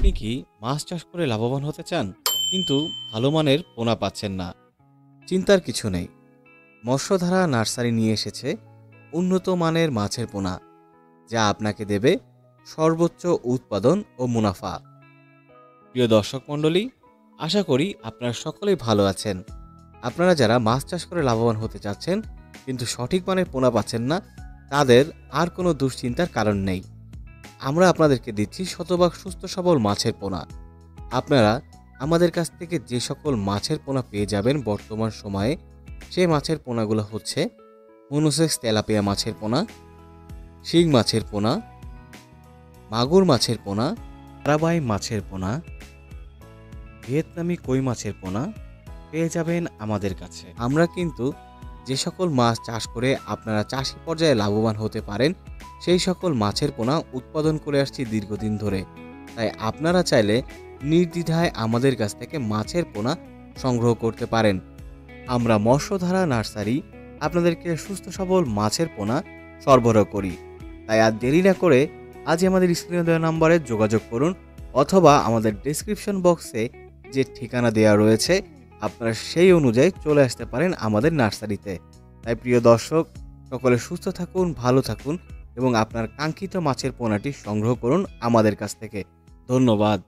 আপনি কি মাছ চাষ করে লাভবান হতে চান, কিন্তু ভালো মানের পোনা পাচ্ছেন না? চিন্তার কিছু নেই। মৎস্যধারা নার্সারি নিয়ে এসেছে উন্নত মানের মাছের পোনা, যা আপনাকে দেবে সর্বোচ্চ উৎপাদন ও মুনাফা। প্রিয় দর্শক মণ্ডলী, আশা করি আপনারা সকলেই ভালো আছেন। আপনারা যারা মাছ চাষ করে লাভবান হতে চাচ্ছেন কিন্তু সঠিক মানের পোনা পাচ্ছেন না, তাদের আর কোনো দুশ্চিন্তার কারণ নেই। আমরা আপনাদেরকে দিচ্ছি শতভাগ সুস্থ সবল মাছের পোনা। আপনারা আমাদের কাছ থেকে যে সকল মাছের পোনা পেয়ে যাবেন বর্তমান সময়ে, সেই মাছের পোনাগুলো হচ্ছে মনোসেক্স তেলাপিয়া মাছের পোনা, শিং মাছের পোনা, মাগুর মাছের পোনা, তারাবাই মাছের পোনা, ভিয়েতনামি কই মাছের পোনা পেয়ে যাবেন আমাদের কাছে। আমরা কিন্তু যে সকল মাছ চাষ করে আপনারা চাষি পর্যায়ে লাভবান হতে পারেন, সেই সকল মাছের পোনা উৎপাদন করে আসছি দীর্ঘদিন ধরে। তাই আপনারা চাইলে নির্দ্বিধায় আমাদের কাছ থেকে মাছের পোনা সংগ্রহ করতে পারেন। আমরা মৎস্যধারা নার্সারি আপনাদেরকে সুস্থ সবল মাছের পোনা সরবরাহ করি। তাই আর দেরি না করে আজই আমাদের স্ক্রিনে দেওয়া নম্বরে যোগাযোগ করুন, অথবা আমাদের ডেসক্রিপশন বক্সে যে ঠিকানা দেওয়া রয়েছে আপনারা সেই অনুযায়ী চলে আসতে পারেন আমাদের নার্সারিতে। তাই প্রিয় দর্শক, সকলে সুস্থ থাকুন, ভালো থাকুন এবং আপনার কাঙ্ক্ষিত মাছের পোনাটি সংগ্রহ করুন আমাদের কাছ থেকে। ধন্যবাদ।